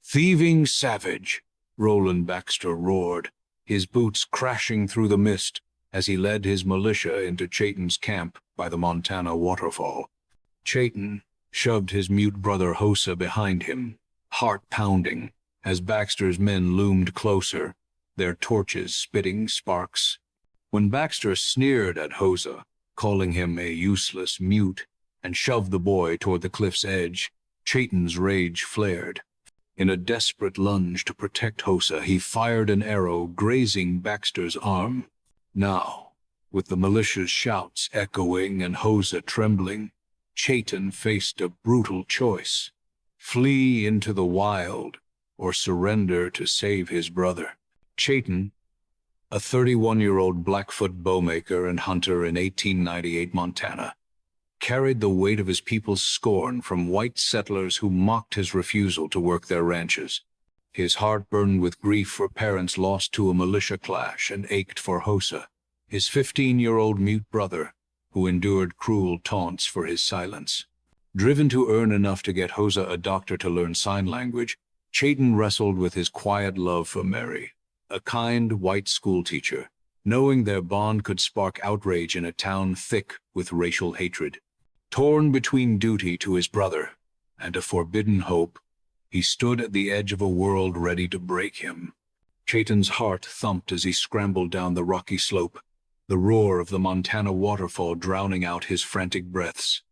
"Thieving savage!" Roland Baxter roared, his boots crashing through the mist as he led his militia into Chayton's camp by the Montana waterfall. Chayton shoved his mute brother Hosa behind him, heart pounding, as Baxter's men loomed closer, their torches spitting sparks. When Baxter sneered at Hosa, calling him a useless mute, and shoved the boy toward the cliff's edge, Chayton's rage flared. In a desperate lunge to protect Hosa, he fired an arrow grazing Baxter's arm. Now, with the militia's shouts echoing and Hosa trembling, Chayton faced a brutal choice: flee into the wild or surrender to save his brother. Chayton, a 31-year-old Blackfoot bowmaker and hunter in 1898 Montana, carried the weight of his people's scorn from white settlers who mocked his refusal to work their ranches. His heart burned with grief for parents lost to a militia clash and ached for Hosa, his 15-year-old mute brother, who endured cruel taunts for his silence. Driven to earn enough to get Hosa a doctor to learn sign language, Chayton wrestled with his quiet love for Mary, a kind white schoolteacher, knowing their bond could spark outrage in a town thick with racial hatred. Torn between duty to his brother and a forbidden hope, he stood at the edge of a world ready to break him. Chayton's heart thumped as he scrambled down the rocky slope, the roar of the Montana waterfall drowning out his frantic breaths.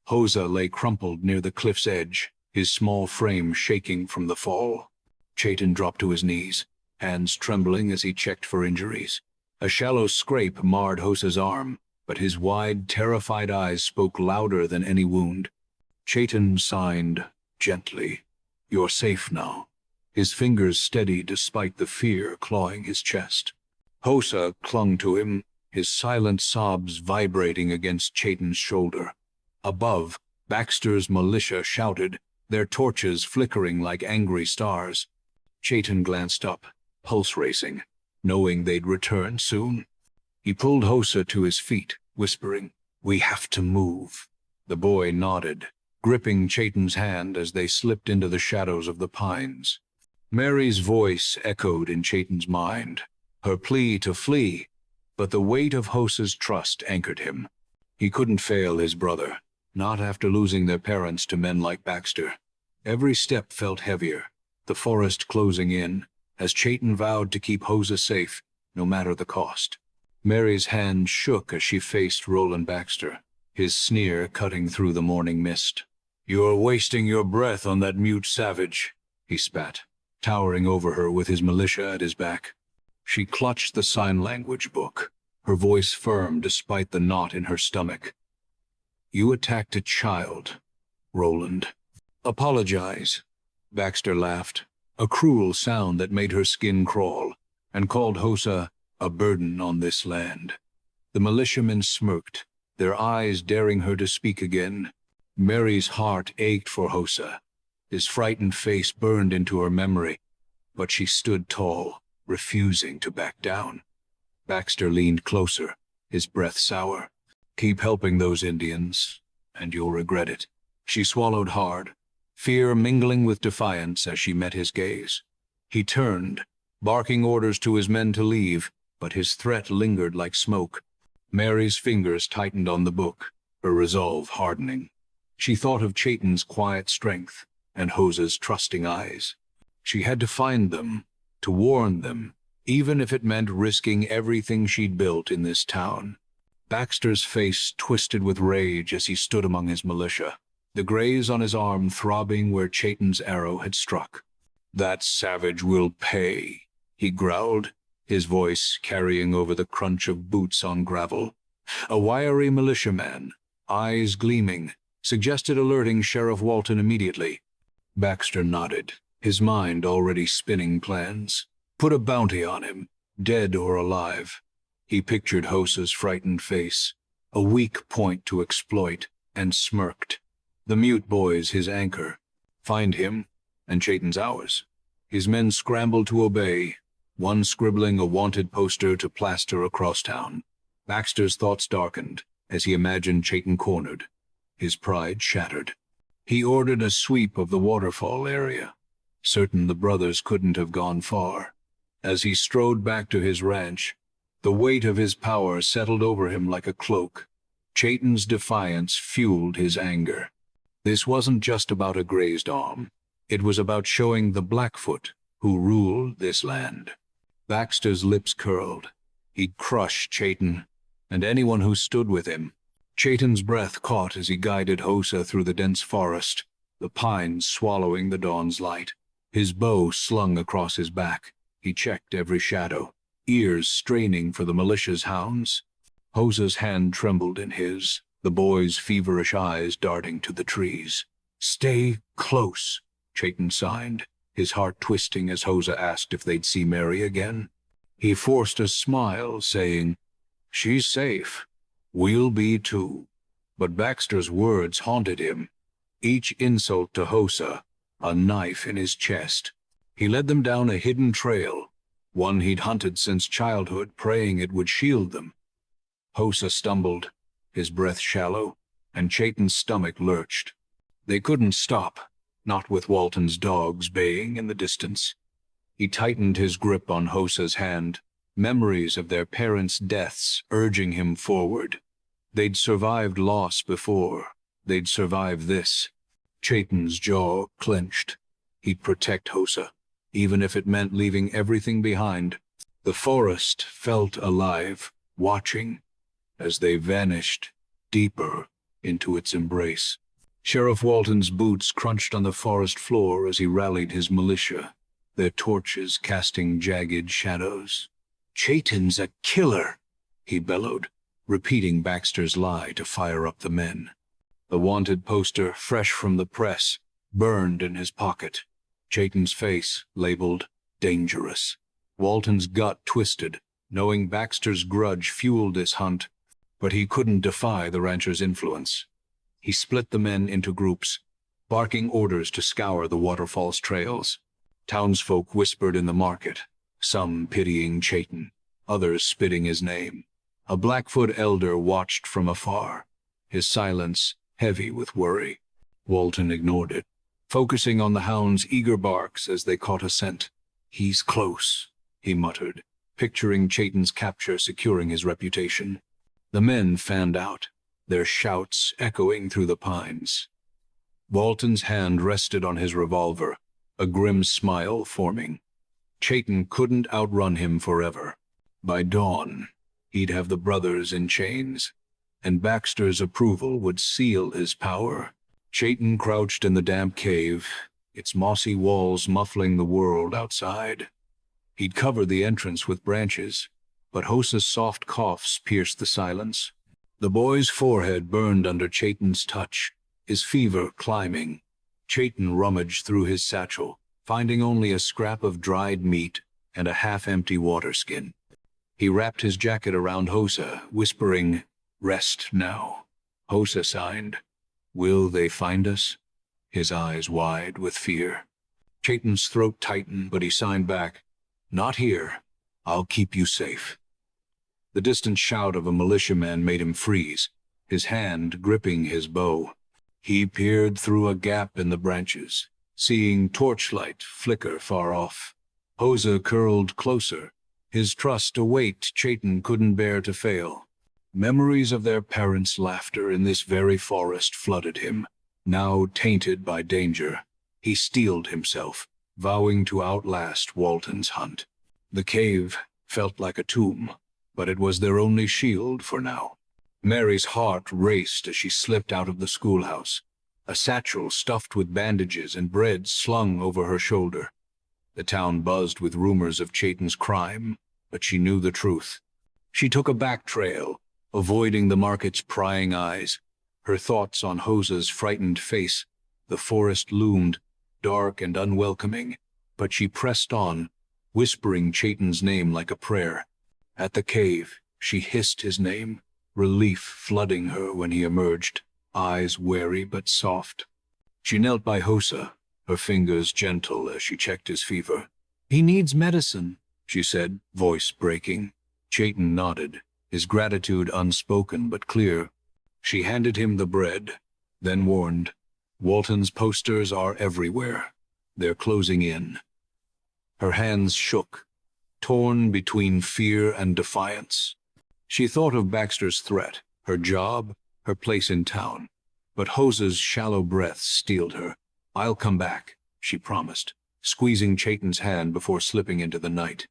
Hosa lay crumpled near the cliff's edge, his small frame shaking from the fall. Chayton dropped to his knees, hands trembling as he checked for injuries. A shallow scrape marred Hosa's arm, but his wide, terrified eyes spoke louder than any wound. Chayton signed gently, "You're safe now," his fingers steady despite the fear clawing his chest. Hosa clung to him, his silent sobs vibrating against Chayton's shoulder. Above, Baxter's militia shouted, their torches flickering like angry stars. Chayton glanced up, pulse racing, knowing they'd return soon. He pulled Hosa to his feet, whispering, "We have to move." The boy nodded, gripping Chayton's hand as they slipped into the shadows of the pines. Mary's voice echoed in Chayton's mind, her plea to flee, but the weight of Hosa's trust anchored him. He couldn't fail his brother, not after losing their parents to men like Baxter. Every step felt heavier, the forest closing in, as Chayton vowed to keep Hosa safe, no matter the cost. Mary's hand shook as she faced Roland Baxter, his sneer cutting through the morning mist. "You're wasting your breath on that mute savage," he spat, towering over her with his militia at his back. She clutched the sign language book, her voice firm despite the knot in her stomach. "You attacked a child, Roland." "Apologize," Baxter laughed, a cruel sound that made her skin crawl, and called Hosa a burden on this land. The militiamen smirked, their eyes daring her to speak again. Mary's heart ached for Hosa. His frightened face burned into her memory, but she stood tall, refusing to back down. Baxter leaned closer, his breath sour. "Keep helping those Indians, and you'll regret it." She swallowed hard, fear mingling with defiance as she met his gaze. He turned, barking orders to his men to leave, but his threat lingered like smoke. Mary's fingers tightened on the book, her resolve hardening. She thought of Chayton's quiet strength and Hosa's trusting eyes. She had to find them, to warn them, even if it meant risking everything she'd built in this town. Baxter's face twisted with rage as he stood among his militia, the graze on his arm throbbing where Chayton's arrow had struck. "That savage will pay," he growled, his voice carrying over the crunch of boots on gravel. A wiry militiaman, eyes gleaming, suggested alerting Sheriff Walton immediately. Baxter nodded, his mind already spinning plans. Put a bounty on him, dead or alive. He pictured Hosa's frightened face, a weak point to exploit, and smirked. The mute boy's his anchor. Find him, and Chayton's ours. His men scrambled to obey, one scribbling a wanted poster to plaster across town. Baxter's thoughts darkened as he imagined Chayton cornered, his pride shattered. He ordered a sweep of the waterfall area. certain the brothers couldn't have gone far. As he strode back to his ranch, the weight of his power settled over him like a cloak. Chayton's defiance fueled his anger. This wasn't just about a grazed arm. It was about showing the Blackfoot who ruled this land. Baxter's lips curled. He'd crush Chayton, and anyone who stood with him. Chayton's breath caught as he guided Hosa through the dense forest, the pines swallowing the dawn's light. His bow slung across his back, he checked every shadow, ears straining for the militia's hounds. Hosa's hand trembled in his, the boy's feverish eyes darting to the trees. "Stay close," Chayton signed, his heart twisting as Hosa asked if they'd see Mary again. He forced a smile, saying, "She's safe. We'll be too." But Baxter's words haunted him, each insult to Hosa, a knife in his chest. He led them down a hidden trail, one he'd hunted since childhood, praying it would shield them. Hosa stumbled, his breath shallow, and Chayton's stomach lurched. They couldn't stop, not with Walton's dogs baying in the distance. He tightened his grip on Hosa's hand, memories of their parents' deaths urging him forward. They'd survived loss before. They'd survive this. Chayton's jaw clenched. He'd protect Hosa, even if it meant leaving everything behind. The forest felt alive, watching, as they vanished deeper into its embrace. Sheriff Walton's boots crunched on the forest floor as he rallied his militia, their torches casting jagged shadows. "Chayton's a killer," he bellowed, repeating Baxter's lie to fire up the men. The wanted poster, fresh from the press, burned in his pocket. Chayton's face, labeled dangerous. Walton's gut twisted, knowing Baxter's grudge fueled this hunt, but he couldn't defy the rancher's influence. He split the men into groups, barking orders to scour the waterfall's trails. Townsfolk whispered in the market, some pitying Chayton, others spitting his name. A Blackfoot elder watched from afar, his silence heavy with worry. Walton ignored it, focusing on the hounds' eager barks as they caught a scent. "He's close," he muttered, picturing Chayton's capture securing his reputation. The men fanned out, their shouts echoing through the pines. Walton's hand rested on his revolver, a grim smile forming. Chayton couldn't outrun him forever. By dawn, he'd have the brothers in chains, and Baxter's approval would seal his power. Chayton crouched in the damp cave, its mossy walls muffling the world outside. He'd covered the entrance with branches, but Hosa's soft coughs pierced the silence. The boy's forehead burned under Chayton's touch, his fever climbing. Chayton rummaged through his satchel, finding only a scrap of dried meat and a half-empty water skin. He wrapped his jacket around Hosa, whispering, "Rest now." Hosa signed. "Will they find us?" His eyes wide with fear. Chayton's throat tightened, but he signed back, "Not here. I'll keep you safe." The distant shout of a militiaman made him freeze, his hand gripping his bow. He peered through a gap in the branches, seeing torchlight flicker far off. Hosa curled closer, his trust a weight Chayton couldn't bear to fail. Memories of their parents' laughter in this very forest flooded him. Now tainted by danger, he steeled himself, vowing to outlast Walton's hunt. The cave felt like a tomb, but it was their only shield for now. Mary's heart raced as she slipped out of the schoolhouse, a satchel stuffed with bandages and bread slung over her shoulder. The town buzzed with rumors of Chayton's crime, but she knew the truth. She took a back trail, avoiding the market's prying eyes, her thoughts on Hosa's frightened face. The forest loomed, dark and unwelcoming, but she pressed on, whispering Chayton's name like a prayer. At the cave, she hissed his name, relief flooding her when he emerged, eyes wary but soft. She knelt by Hosa, her fingers gentle as she checked his fever. "He needs medicine," she said, voice breaking. Chayton nodded, his gratitude unspoken but clear. She handed him the bread, then warned, "Walton's posters are everywhere. They're closing in. Her hands shook, torn between fear and defiance. She thought of Baxter's threat, her job, her place in town. But Hose's shallow breath steeled her. "I'll come back," she promised, squeezing Chayton's hand before slipping into the night.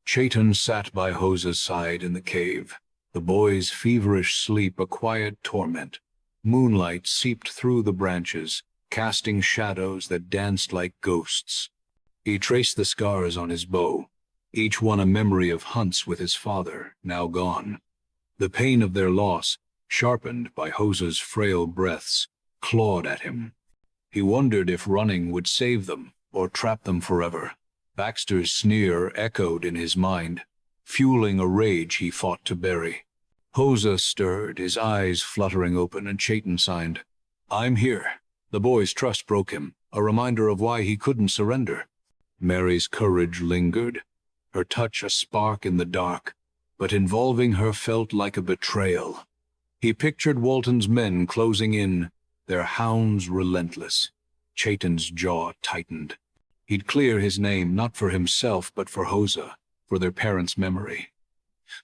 Chayton sat by Hose's side in the cave, the boy's feverish sleep a quiet torment. Moonlight seeped through the branches, casting shadows that danced like ghosts. He traced the scars on his bow, each one a memory of hunts with his father, now gone. The pain of their loss, sharpened by Hose's frail breaths, clawed at him. He wondered if running would save them or trap them forever. Baxter's sneer echoed in his mind, fueling a rage he fought to bury. Hose stirred, his eyes fluttering open, and Chayton signed. "I'm here." The boy's trust broke him, a reminder of why he couldn't surrender. Mary's courage lingered, her touch a spark in the dark, but involving her felt like a betrayal. He pictured Walton's men closing in, their hounds relentless. Chayton's jaw tightened. He'd clear his name not for himself but for Hose, for their parents' memory.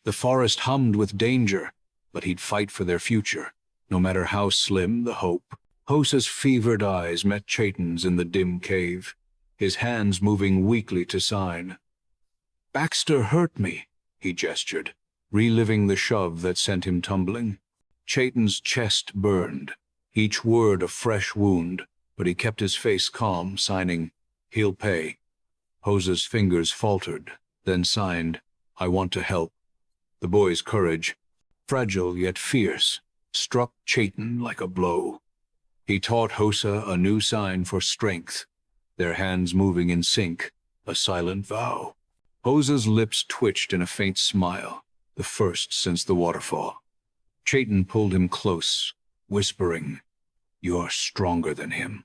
The forest hummed with danger, but he'd fight for their future, no matter how slim the hope. Hose's fevered eyes met Chayton's in the dim cave, his hands moving weakly to sign. "Baxter hurt me," he gestured, reliving the shove that sent him tumbling. Chayton's chest burned, each word a fresh wound, but he kept his face calm, signing, "He'll pay." Hose's fingers faltered, then signed, "I want to help." The boy's courage, fragile yet fierce, struck Chayton like a blow. He taught Hose a new sign for strength, their hands moving in sync, a silent vow. Hose's lips twitched in a faint smile, the first since the waterfall. Chayton pulled him close, whispering, "You're stronger than him."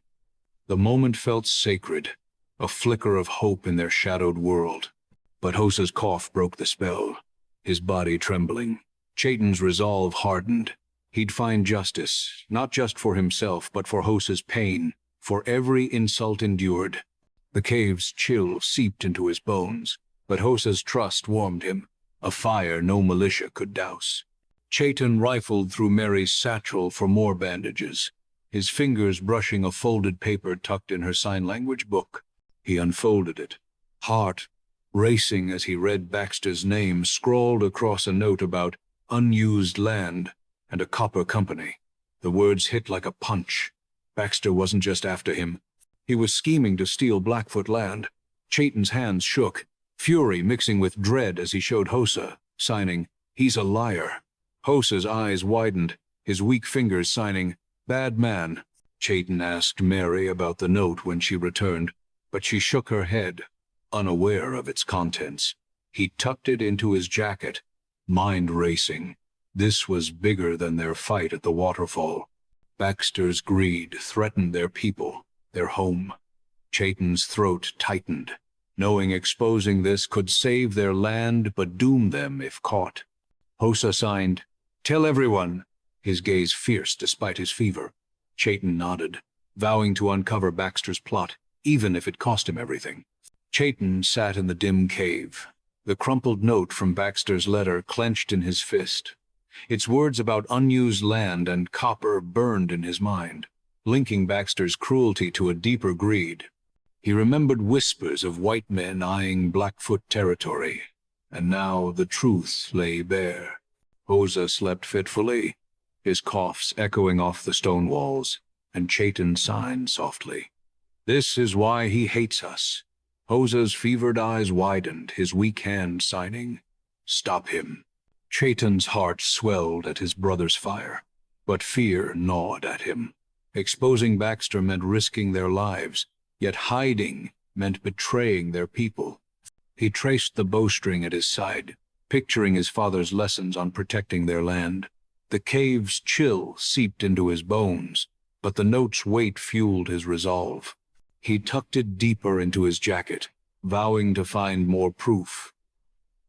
The moment felt sacred, a flicker of hope in their shadowed world. But Hose's cough broke the spell, his body trembling. Chayton's resolve hardened. He'd find justice, not just for himself, but for Hose's pain, for every insult endured. The cave's chill seeped into his bones, but Hose's trust warmed him, a fire no militia could douse. Chayton rifled through Mary's satchel for more bandages, his fingers brushing a folded paper tucked in her sign language book. He unfolded it, heart racing as he read Baxter's name scrawled across a note about unused land and a copper company. The words hit like a punch. Baxter wasn't just after him. He was scheming to steal Blackfoot land. Chayton's hands shook, fury mixing with dread as he showed Hose, signing, "He's a liar." Hose's eyes widened, his weak fingers signing, "Bad man." Chayton asked Mary about the note when she returned, but she shook her head, unaware of its contents. He tucked it into his jacket, mind racing. This was bigger than their fight at the waterfall. Baxter's greed threatened their people, their home. Chayton's throat tightened, knowing exposing this could save their land but doom them if caught. Hose signed, "Tell everyone," his gaze fierce despite his fever. Chayton nodded, vowing to uncover Baxter's plot, even if it cost him everything. Chayton sat in the dim cave, the crumpled note from Baxter's letter clenched in his fist. Its words about unused land and copper burned in his mind, linking Baxter's cruelty to a deeper greed. He remembered whispers of white men eyeing Blackfoot territory, and now the truth lay bare. Hose slept fitfully, his coughs echoing off the stone walls, and Chayton signed softly, "This is why he hates us." Hose's fevered eyes widened, his weak hand signing, "Stop him." Chayton's heart swelled at his brother's fire, but fear gnawed at him. Exposing Baxter meant risking their lives, yet hiding meant betraying their people. He traced the bowstring at his side, picturing his father's lessons on protecting their land. The cave's chill seeped into his bones, but the note's weight fueled his resolve. He tucked it deeper into his jacket, vowing to find more proof.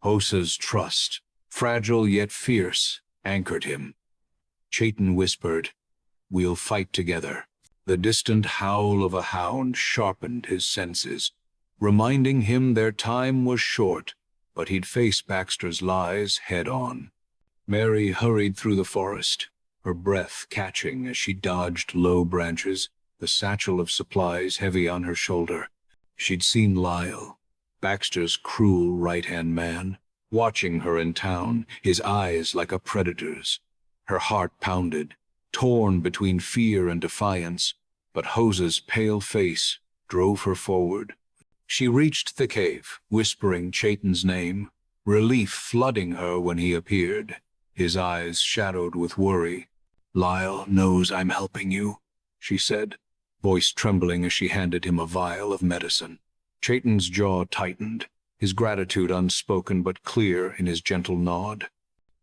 Hose's trust, fragile yet fierce, anchored him. Chayton whispered, "We'll fight together." The distant howl of a hound sharpened his senses, reminding him their time was short, but he'd face Baxter's lies head-on. Mary hurried through the forest, her breath catching as she dodged low branches, the satchel of supplies heavy on her shoulder. She'd seen Lyle, Baxter's cruel right-hand man, watching her in town, his eyes like a predator's. Her heart pounded, torn between fear and defiance, but Hose's pale face drove her forward. She reached the cave, whispering Chayton's name, relief flooding her when he appeared, his eyes shadowed with worry. "Lyle knows I'm helping you," she said, voice trembling as she handed him a vial of medicine. Chayton's jaw tightened, his gratitude unspoken but clear in his gentle nod.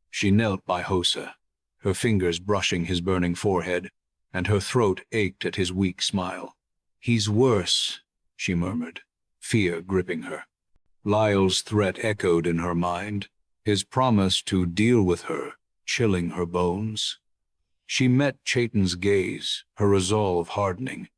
She knelt by Hosa, her fingers brushing his burning forehead, and her throat ached at his weak smile. "He's worse," she murmured, fear gripping her. Lyle's threat echoed in her mind, his promise to deal with her, chilling her bones. She met Chayton's gaze, her resolve hardening.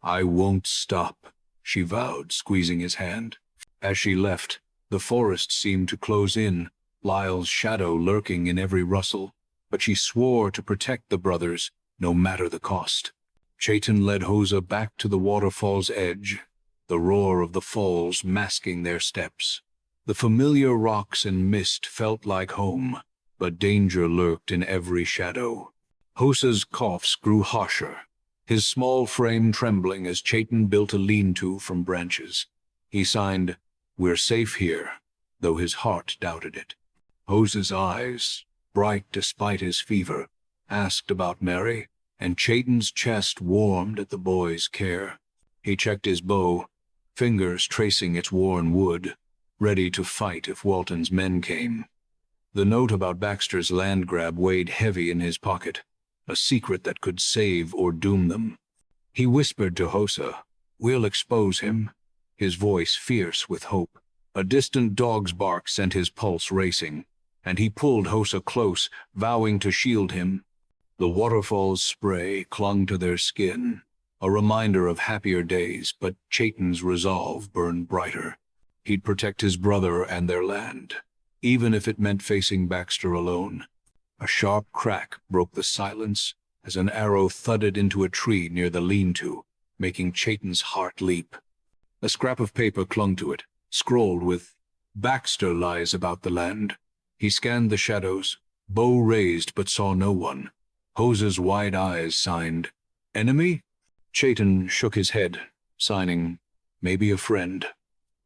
"I won't stop," she vowed, squeezing his hand. As she left, the forest seemed to close in, Lyle's shadow lurking in every rustle, but she swore to protect the brothers, no matter the cost. Chayton led Hosa back to the waterfall's edge, the roar of the falls masking their steps. The familiar rocks and mist felt like home, but danger lurked in every shadow. Hosa's coughs grew harsher, his small frame trembling as Chayton built a lean-to from branches. He signed, "We're safe here," though his heart doubted it. Hosa's eyes, bright despite his fever, asked about Mary, and Chayton's chest warmed at the boy's care. He checked his bow, fingers tracing its worn wood, ready to fight if Walton's men came. The note about Baxter's land grab weighed heavy in his pocket, a secret that could save or doom them. He whispered to Hosa, "We'll expose him," his voice fierce with hope. A distant dog's bark sent his pulse racing, and he pulled Hosa close, vowing to shield him. The waterfall's spray clung to their skin, a reminder of happier days, but Chayton's resolve burned brighter. He'd protect his brother and their land, even if it meant facing Baxter alone. A sharp crack broke the silence as an arrow thudded into a tree near the lean-to, making Chayton's heart leap. A scrap of paper clung to it, scrawled with, "Baxter lies about the land." He scanned the shadows, bow raised but saw no one. Hosa's wide eyes signed, "Enemy?" Chayton shook his head, signing, "Maybe a friend."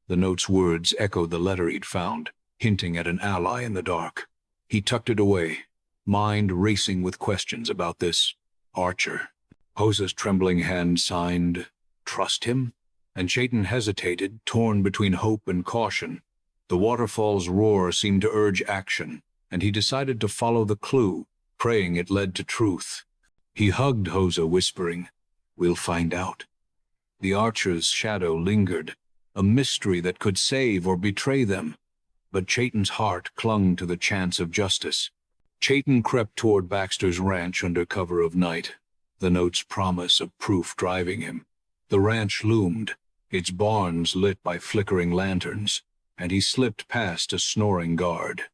The note's words echoed the letter he'd found, hinting at an ally in the dark. He tucked it away, mind racing with questions about this Archer. Hosa's trembling hand signed, "Trust him?" And Chayton hesitated, torn between hope and caution. The waterfall's roar seemed to urge action, and he decided to follow the clue, praying it led to truth. He hugged Hosa, whispering, "We'll find out." The Archer's shadow lingered, a mystery that could save or betray them, but Chayton's heart clung to the chance of justice. Chayton crept toward Baxter's ranch under cover of night, the note's promise of proof driving him. The ranch loomed, its barns lit by flickering lanterns, and he slipped past a snoring guard.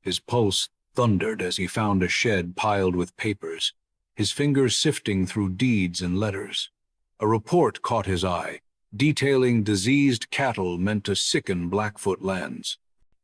His pulse thundered as he found a shed piled with papers, his fingers sifting through deeds and letters. A report caught his eye, detailing diseased cattle meant to sicken Blackfoot lands.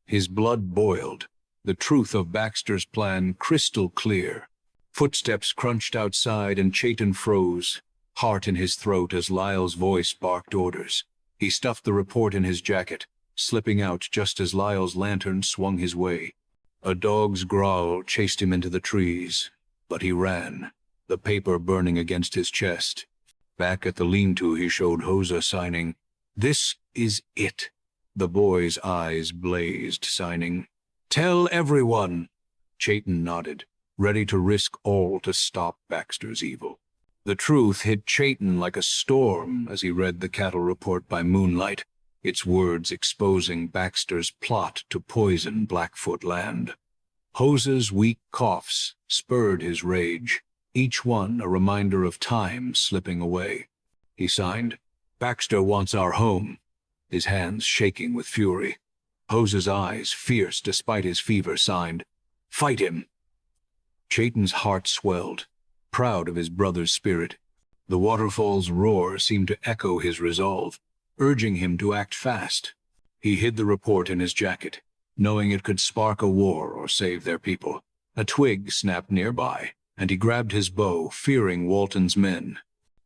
His blood boiled, the truth of Baxter's plan crystal clear. Footsteps crunched outside and Chayton froze, heart in his throat as Lyle's voice barked orders. He stuffed the report in his jacket, slipping out just as Lyle's lantern swung his way. A dog's growl chased him into the trees, but he ran, the paper burning against his chest. Back at the lean-to he showed Hosa, signing, "This is it." The boy's eyes blazed, signing, "Tell everyone." Chayton nodded, ready to risk all to stop Baxter's evil. The truth hit Chayton like a storm as he read the cattle report by moonlight, its words exposing Baxter's plot to poison Blackfoot land. Hosa's weak coughs spurred his rage, each one a reminder of time slipping away. He signed, "Baxter wants our home," his hands shaking with fury. Hose's eyes, fierce despite his fever, signed, "Fight him." Chayton's heart swelled, proud of his brother's spirit. The waterfall's roar seemed to echo his resolve, urging him to act fast. He hid the report in his jacket, knowing it could spark a war or save their people. A twig snapped nearby, and he grabbed his bow, fearing Walton's men.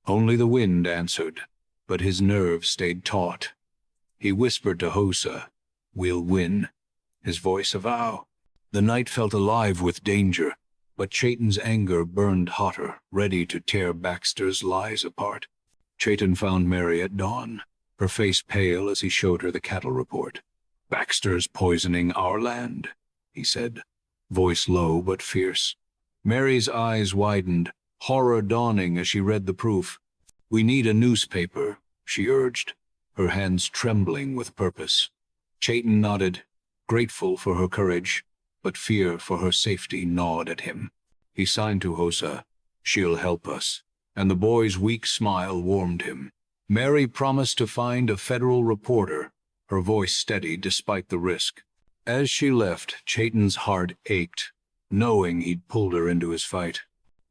Only the wind answered, but his nerves stayed taut. He whispered to Hosa, "We'll win," his voice a vow. The night felt alive with danger, but Chayton's anger burned hotter, ready to tear Baxter's lies apart. Chayton found Mary at dawn, her face pale as he showed her the cattle report. "Baxter's poisoning our land," he said, voice low but fierce. Mary's eyes widened, horror dawning as she read the proof. "We need a newspaper," she urged, her hands trembling with purpose. Chayton nodded, grateful for her courage, but fear for her safety gnawed at him. He signed to Hosa, "She'll help us," and the boy's weak smile warmed him. Mary promised to find a federal reporter, her voice steady despite the risk. As she left, Chayton's heart ached, knowing he'd pulled her into his fight.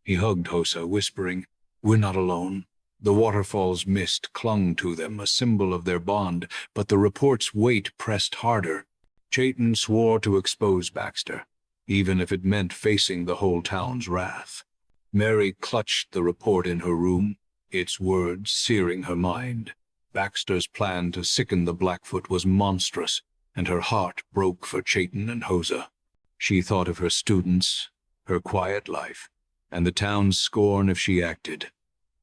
He hugged Hosa, whispering, "We're not alone." The waterfall's mist clung to them, a symbol of their bond, but the report's weight pressed harder. Chayton swore to expose Baxter, even if it meant facing the whole town's wrath. Mary clutched the report in her room, its words searing her mind. Baxter's plan to sicken the Blackfoot was monstrous, and her heart broke for Chayton and Hosa. She thought of her students, her quiet life, and the town's scorn if she acted.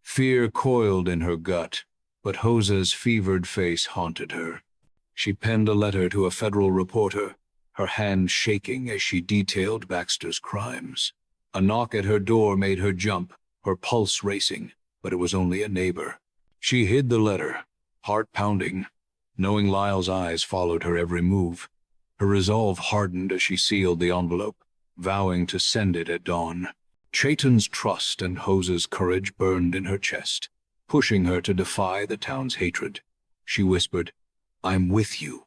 Fear coiled in her gut, but Hosa's fevered face haunted her. She penned a letter to a federal reporter, her hand shaking as she detailed Baxter's crimes. A knock at her door made her jump, her pulse racing, but it was only a neighbor. She hid the letter, heart pounding, knowing Lyle's eyes followed her every move. Her resolve hardened as she sealed the envelope, vowing to send it at dawn. Chayton's trust and Hosa's courage burned in her chest, pushing her to defy the town's hatred. She whispered, "I'm with you,"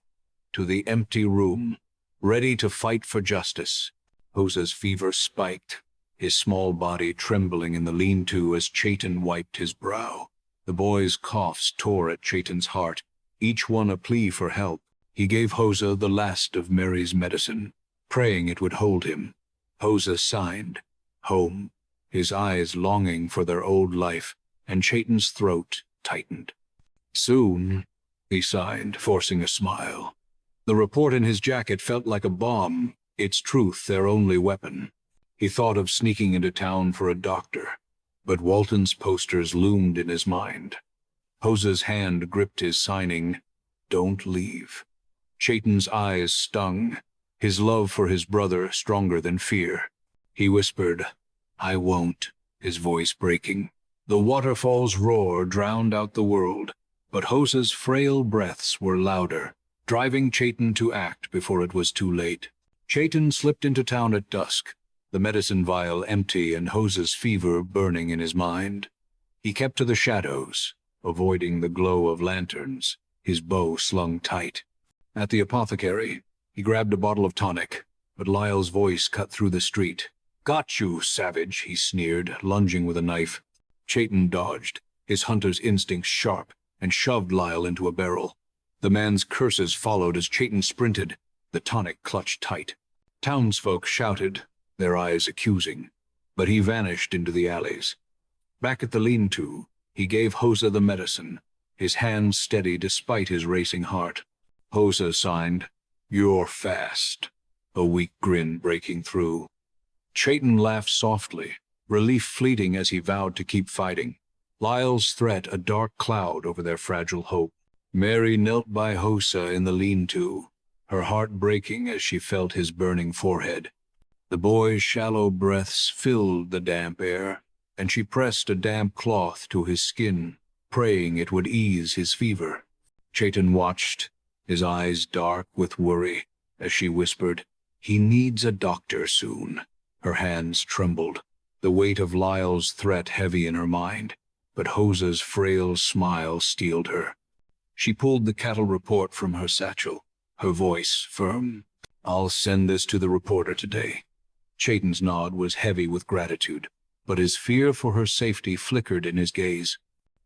to the empty room, ready to fight for justice. Hosa's fever spiked, his small body trembling in the lean-to as Chayton wiped his brow. The boy's coughs tore at Chayton's heart, each one a plea for help. He gave Hosa the last of Mary's medicine, praying it would hold him. Hosa signed, "Home," his eyes longing for their old life, and Chayton's throat tightened. "Soon," he sighed, forcing a smile. The report in his jacket felt like a bomb, its truth their only weapon. He thought of sneaking into town for a doctor, but Walton's posters loomed in his mind. Hosa's hand gripped his, signing, "Don't leave." Chayton's eyes stung, his love for his brother stronger than fear. He whispered, "I won't," his voice breaking. The waterfall's roar drowned out the world, but Hosa's frail breaths were louder, driving Chayton to act before it was too late. Chayton slipped into town at dusk, the medicine vial empty and Hosa's fever burning in his mind. He kept to the shadows, avoiding the glow of lanterns, his bow slung tight. At the apothecary, he grabbed a bottle of tonic, but Lyle's voice cut through the street. "Got you, savage," he sneered, lunging with a knife. Chayton dodged, his hunter's instincts sharp, and shoved Lyle into a barrel. The man's curses followed as Chayton sprinted, the tonic clutched tight. Townsfolk shouted, their eyes accusing, but he vanished into the alleys. Back at the lean-to, he gave Hosa the medicine, his hands steady despite his racing heart. Hosa signed, "You're fast," a weak grin breaking through. Chayton laughed softly, relief fleeting as he vowed to keep fighting. Lyle's threat a dark cloud over their fragile hope. Mary knelt by Hosa in the lean-to, her heart breaking as she felt his burning forehead. The boy's shallow breaths filled the damp air, and she pressed a damp cloth to his skin, praying it would ease his fever. Chayton watched, his eyes dark with worry, as she whispered, "He needs a doctor soon." Her hands trembled. the weight of Lyle's threat heavy in her mind, but Hosa's frail smile steeled her. She pulled the cattle report from her satchel, her voice firm. "I'll send this to the reporter today." Chayton's nod was heavy with gratitude, but his fear for her safety flickered in his gaze.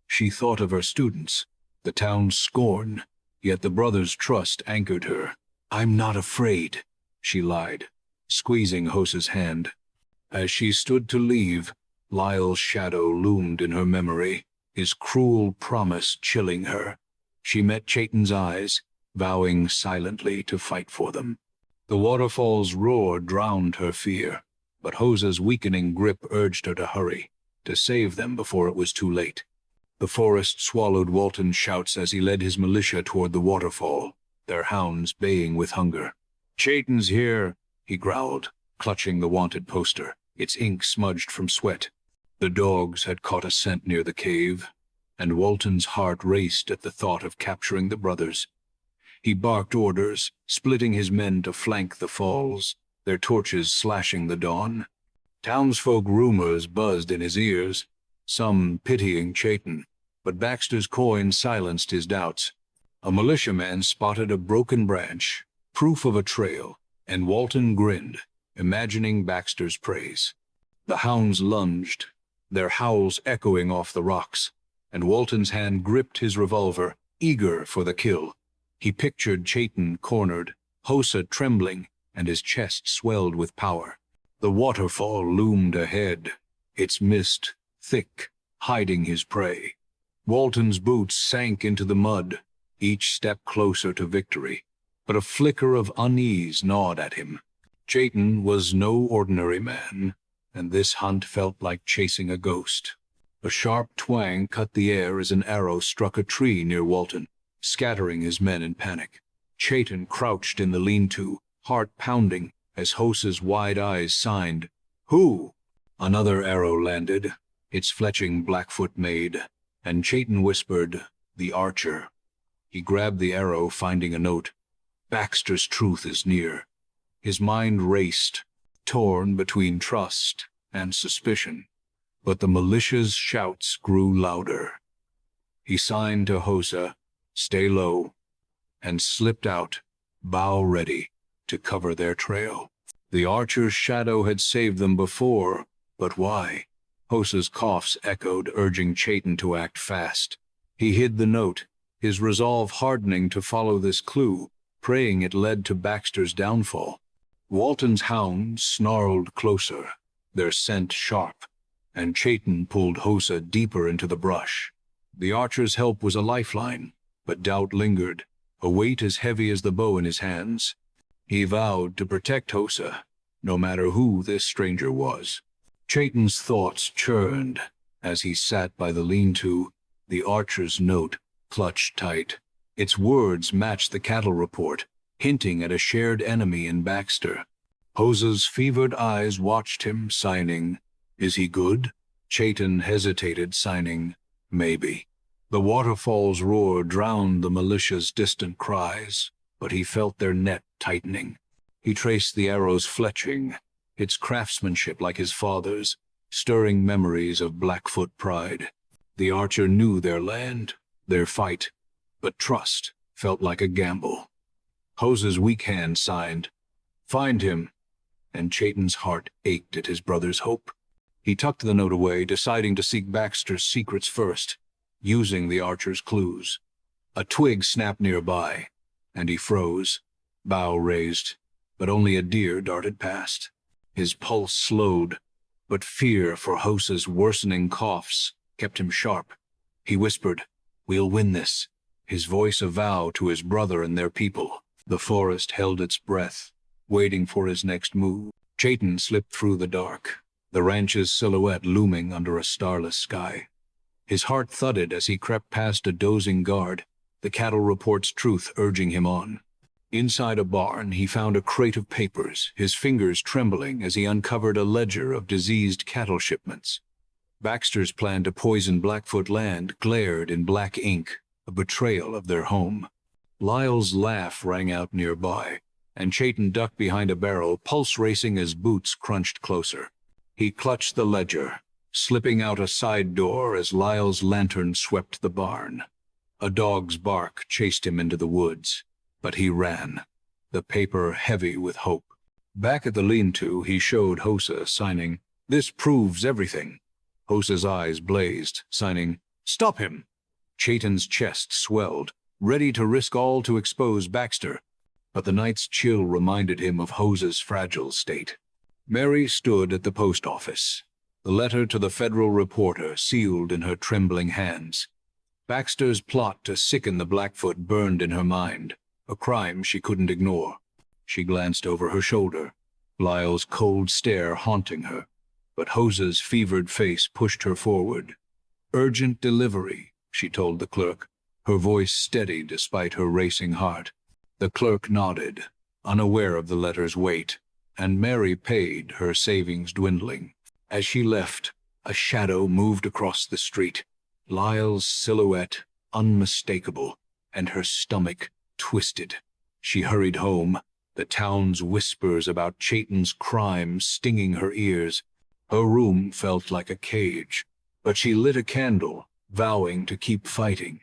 She thought of her students, the town's scorn, yet the brothers' trust anchored her. "I'm not afraid," she lied, squeezing Hosa's hand. As she stood to leave, Lyle's shadow loomed in her memory, his cruel promise chilling her. She met Chayton's eyes, vowing silently to fight for them. The waterfall's roar drowned her fear, but Hosa's weakening grip urged her to hurry, to save them before it was too late. The forest swallowed Walton's shouts as he led his militia toward the waterfall, their hounds baying with hunger. "Chayton's here," he growled, clutching the wanted poster, its ink smudged from sweat. The dogs had caught a scent near the cave, and Walton's heart raced at the thought of capturing the brothers. He barked orders, splitting his men to flank the falls, their torches slashing the dawn. Townsfolk rumors buzzed in his ears, some pitying Chayton, but Baxter's coin silenced his doubts. A militiaman spotted a broken branch, proof of a trail, and Walton grinned, imagining Baxter's praise. The hounds lunged, their howls echoing off the rocks, and Walton's hand gripped his revolver, eager for the kill. He pictured Chayton cornered, Hosa trembling, and his chest swelled with power. The waterfall loomed ahead, its mist thick, hiding his prey. Walton's boots sank into the mud, each step closer to victory, but a flicker of unease gnawed at him. Chayton was no ordinary man, and this hunt felt like chasing a ghost. A sharp twang cut the air as an arrow struck a tree near Walton, scattering his men in panic. Chayton crouched in the lean-to, heart pounding, as Hosa's wide eyes signed, "Who?" Another arrow landed, its fletching Blackfoot made, and Chayton whispered, "The archer." He grabbed the arrow, finding a note. "Baxter's truth is near." His mind raced, torn between trust and suspicion, but the militia's shouts grew louder. He signed to Hosa, "Stay low," and slipped out, bow ready, to cover their trail. The archer's shadow had saved them before, but why? Hosa's coughs echoed, urging Chayton to act fast. He hid the note, his resolve hardening to follow this clue, praying it led to Baxter's downfall. Walton's hounds snarled closer, their scent sharp, and Chayton pulled Hosa deeper into the brush. The archer's help was a lifeline, but doubt lingered, a weight as heavy as the bow in his hands. He vowed to protect Hosa, no matter who this stranger was. Chayton's thoughts churned as he sat by the lean-to, the archer's note clutched tight. Its words matched the cattle report, hinting at a shared enemy in Baxter. Hosa's fevered eyes watched him, signing, "Is he good?" Chayton hesitated, signing, "Maybe." The waterfall's roar drowned the militia's distant cries, but he felt their net tightening. He traced the arrow's fletching, its craftsmanship like his father's, stirring memories of Blackfoot pride. The archer knew their land, their fight, but trust felt like a gamble. Hosa's weak hand signed, "Find him," and Chayton's heart ached at his brother's hope. He tucked the note away, deciding to seek Baxter's secrets first, using the archer's clues. A twig snapped nearby, and he froze, bow raised, but only a deer darted past. His pulse slowed, but fear for Hosa's worsening coughs kept him sharp. He whispered, "We'll win this," his voice a vow to his brother and their people. The forest held its breath, waiting for his next move. Chayton slipped through the dark, the ranch's silhouette looming under a starless sky. His heart thudded as he crept past a dozing guard, the cattle report's truth urging him on. Inside a barn, he found a crate of papers, his fingers trembling as he uncovered a ledger of diseased cattle shipments. Baxter's plan to poison Blackfoot land glared in black ink, a betrayal of their home. Lyle's laugh rang out nearby, and Chayton ducked behind a barrel, pulse racing as boots crunched closer. He clutched the ledger, slipping out a side door as Lyle's lantern swept the barn. A dog's bark chased him into the woods, but he ran, the paper heavy with hope. Back at the lean-to, he showed Hosa, signing, "This proves everything." Hosa's eyes blazed, signing, "Stop him!" Chayton's chest swelled, ready to risk all to expose Baxter, but the night's chill reminded him of Hosa's fragile state. Mary stood at the post office, the letter to the federal reporter sealed in her trembling hands. Baxter's plot to sicken the Blackfoot burned in her mind, a crime she couldn't ignore. She glanced over her shoulder, Lyle's cold stare haunting her, but Hosa's fevered face pushed her forward. "Urgent delivery," she told the clerk, her voice steady despite her racing heart. The clerk nodded, unaware of the letter's weight, and Mary paid, her savings dwindling. As she left, a shadow moved across the street, Lyle's silhouette unmistakable, and her stomach twisted. She hurried home, the town's whispers about Chayton's crime stinging her ears. Her room felt like a cage, but she lit a candle, vowing to keep fighting.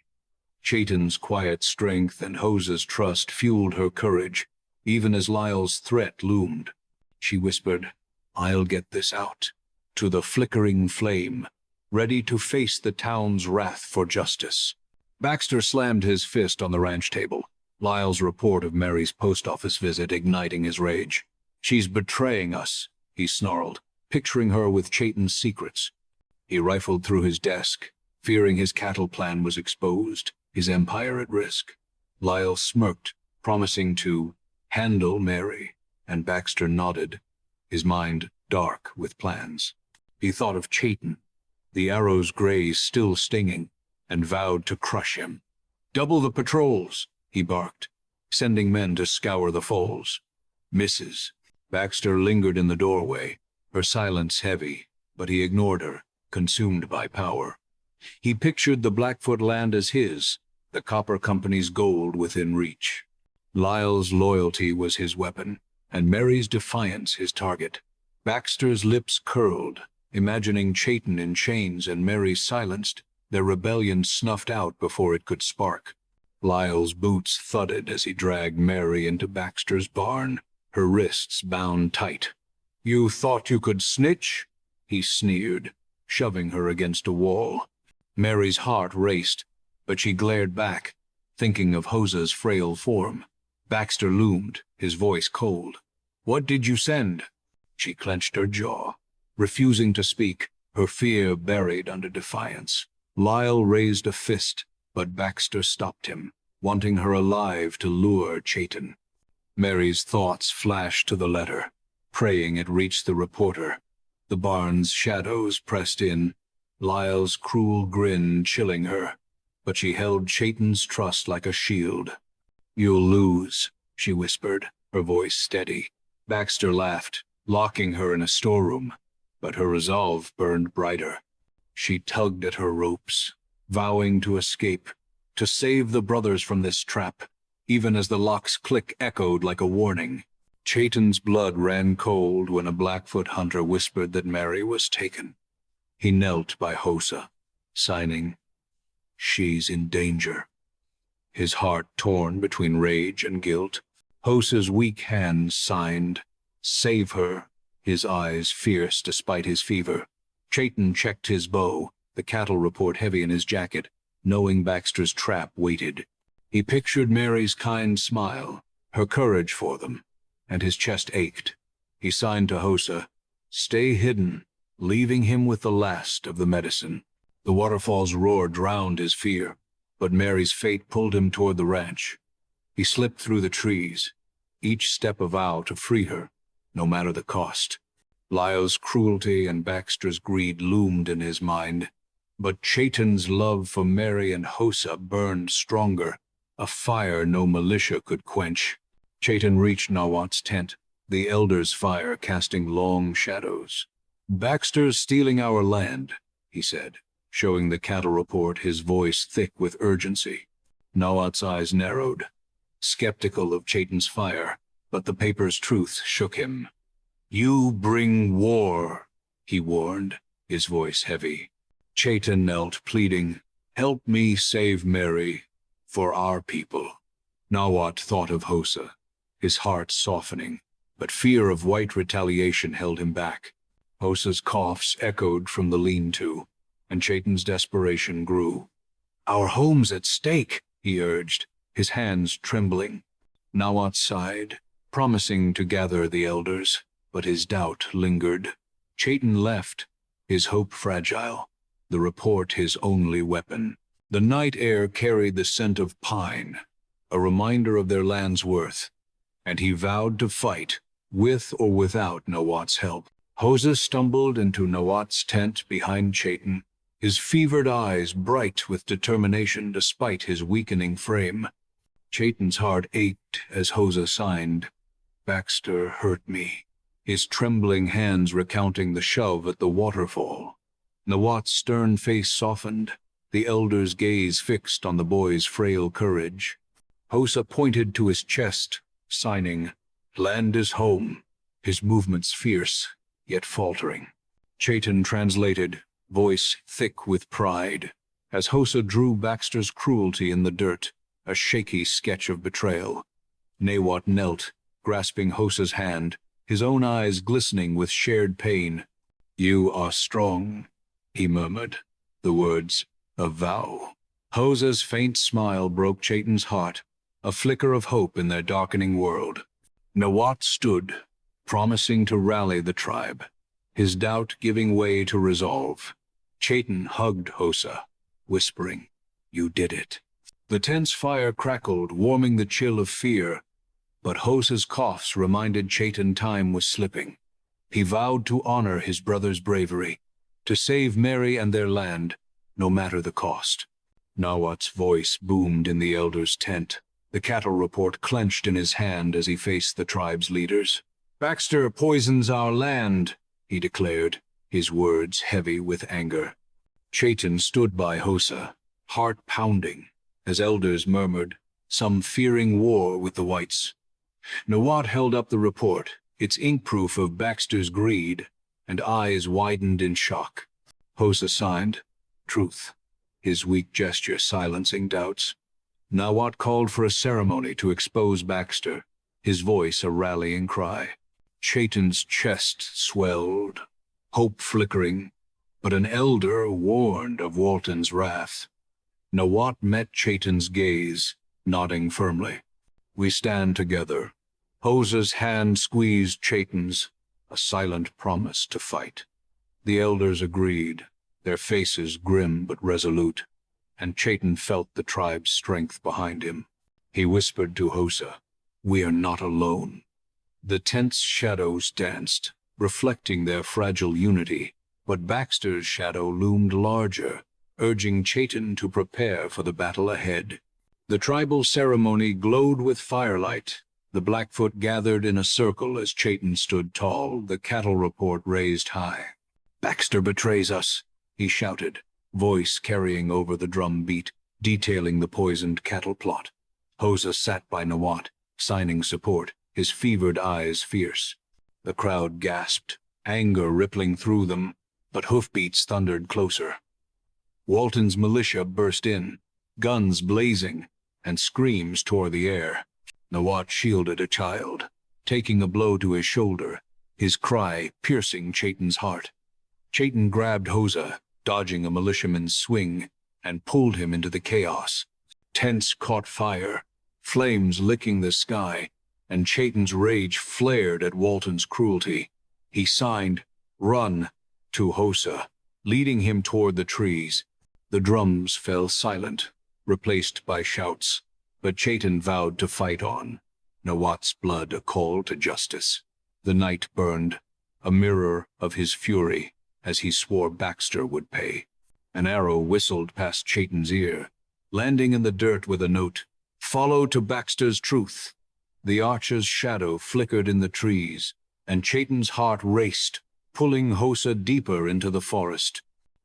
Chayton's quiet strength and Hosa's trust fueled her courage, even as Lyle's threat loomed. She whispered, "I'll get this out," to the flickering flame, ready to face the town's wrath for justice. Baxter slammed his fist on the ranch table, Lyle's report of Mary's post office visit igniting his rage. "She's betraying us," he snarled, picturing her with Chayton's secrets. He rifled through his desk, fearing his cattle plan was exposed, his empire at risk. Lyle smirked, promising to handle Mary, and Baxter nodded, his mind dark with plans. He thought of Chayton, the arrow's graze still stinging, and vowed to crush him. "Double the patrols," he barked, sending men to scour the falls. Misses. Baxter lingered in the doorway, her silence heavy, but he ignored her, consumed by power. He pictured the Blackfoot land as his, the copper company's gold within reach. Lyle's loyalty was his weapon, and Mary's defiance his target. Baxter's lips curled, imagining Chayton in chains and Mary silenced, their rebellion snuffed out before it could spark. Lyle's boots thudded as he dragged Mary into Baxter's barn, her wrists bound tight. "You thought you could snitch?" he sneered, shoving her against a wall. Mary's heart raced, but she glared back, thinking of Hosa's frail form. Baxter loomed, his voice cold. "What did you send?" She clenched her jaw, refusing to speak, her fear buried under defiance. Lyle raised a fist, but Baxter stopped him, wanting her alive to lure Chayton. Mary's thoughts flashed to the letter, praying it reached the reporter. The barn's shadows pressed in, Lyle's cruel grin chilling her, but she held Chayton's trust like a shield. "You'll lose," she whispered, her voice steady. Baxter laughed, locking her in a storeroom, but her resolve burned brighter. She tugged at her ropes, vowing to escape, to save the brothers from this trap, even as the lock's click echoed like a warning. Chayton's blood ran cold when a Blackfoot hunter whispered that Mary was taken. He knelt by Hosa, signing, "She's in danger." His heart torn between rage and guilt, Hosa's weak hands signed, "Save her," his eyes fierce despite his fever. Chayton checked his bow, the cattle report heavy in his jacket, knowing Baxter's trap waited. He pictured Mary's kind smile, her courage for them, and his chest ached. He signed to Hosa, "Stay hidden," leaving him with the last of the medicine. The waterfall's roar drowned his fear, but Mary's fate pulled him toward the ranch. He slipped through the trees, each step a vow to free her, no matter the cost. Lyle's cruelty and Baxter's greed loomed in his mind, but Chayton's love for Mary and Hosa burned stronger, a fire no militia could quench. Chayton reached Nawat's tent, the elder's fire casting long shadows. "Baxter's stealing our land," he said, showing the cattle report, his voice thick with urgency. Nawat's eyes narrowed, skeptical of Chayton's fire, but the paper's truth shook him. "You bring war," he warned, his voice heavy. Chaitin knelt, pleading, "Help me save Mary, for our people." Nawat thought of Hosa, his heart softening, but fear of white retaliation held him back. Hosa's coughs echoed from the lean-to, and Chaitin's desperation grew. "Our home's at stake," he urged, his hands trembling. Nawat sighed, promising to gather the elders, but his doubt lingered. Chaitin left, his hope fragile, the report his only weapon. The night air carried the scent of pine, a reminder of their land's worth, and he vowed to fight, with or without Nawat's help. Hosa stumbled into Nawat's tent behind Chaitin, his fevered eyes bright with determination despite his weakening frame. Chaitin's heart ached as Hosa signed, "Baxter hurt me," his trembling hands recounting the shove at the waterfall. Nawat's stern face softened, the elder's gaze fixed on the boy's frail courage. Hosa pointed to his chest, signing, "Land is home," his movements fierce, yet faltering. Chaitin translated, voice thick with pride, as Hosa drew Baxter's cruelty in the dirt, a shaky sketch of betrayal. Nawat knelt, grasping Hosa's hand, his own eyes glistening with shared pain. "You are strong," he murmured, the words, a vow. Hosa's faint smile broke Chaitin's heart, a flicker of hope in their darkening world. Nawat stood, promising to rally the tribe, his doubt giving way to resolve. Chaitin hugged Hosa, whispering, "You did it." The tense fire crackled, warming the chill of fear, but Hosa's coughs reminded Chaitin time was slipping. He vowed to honor his brother's bravery, to save Mary and their land, no matter the cost. Nawat's voice boomed in the elder's tent, the cattle report clenched in his hand as he faced the tribe's leaders. "Baxter poisons our land," he declared, his words heavy with anger. Chaitin stood by Hosa, heart pounding, as elders murmured, some fearing war with the whites. Nawat held up the report, its ink proof of Baxter's greed, and eyes widened in shock. Hosa signed, "Truth," his weak gesture silencing doubts. Nawat called for a ceremony to expose Baxter, his voice a rallying cry. Chaitin's chest swelled, hope flickering, but an elder warned of Walton's wrath. Nawat met Chaitin's gaze, nodding firmly. "We stand together." Hosa's hand squeezed Chaitin's, a silent promise to fight. The elders agreed, their faces grim but resolute, and Chaitin felt the tribe's strength behind him. He whispered to Hosa, "We are not alone." The tense shadows danced, reflecting their fragile unity, but Baxter's shadow loomed larger, urging Chaitin to prepare for the battle ahead. The tribal ceremony glowed with firelight. The Blackfoot gathered in a circle as Chaitin stood tall, the cattle report raised high. "Baxter betrays us," he shouted, voice carrying over the drum beat, detailing the poisoned cattle plot. Hosa sat by Nawat, signing support, his fevered eyes fierce. The crowd gasped, anger rippling through them, but hoofbeats thundered closer. Walton's militia burst in, guns blazing, and screams tore the air. Nawat shielded a child, taking a blow to his shoulder, his cry piercing Chaitin's heart. Chaitin grabbed Hosa, dodging a militiaman's swing, and pulled him into the chaos. Tents caught fire, flames licking the sky, and Chaitin's rage flared at Walton's cruelty. He signed, "Run," to Hosa, leading him toward the trees. The drums fell silent, replaced by shouts, but Chaitin vowed to fight on, Nawat's blood a call to justice. The night burned, a mirror of his fury, as he swore Baxter would pay. An arrow whistled past Chaitin's ear, landing in the dirt with a note, "Follow to Baxter's truth." The archer's shadow flickered in the trees, and Chaitin's heart raced, pulling Hosa deeper into the forest.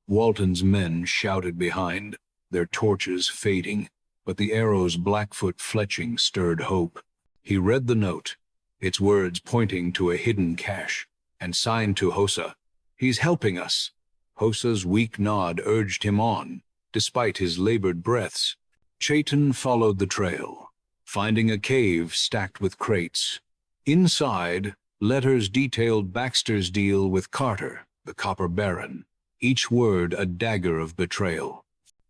Walton's men shouted behind, their torches fading, but the arrow's Blackfoot fletching stirred hope. He read the note, its words pointing to a hidden cache, and signed to Hosa, He's helping us. Hosa's weak nod urged him on, despite his labored breaths. Chaitin followed the trail, finding a cave stacked with crates. Inside, letters detailed Baxter's deal with Carter, the Copper Baron, each word a dagger of betrayal.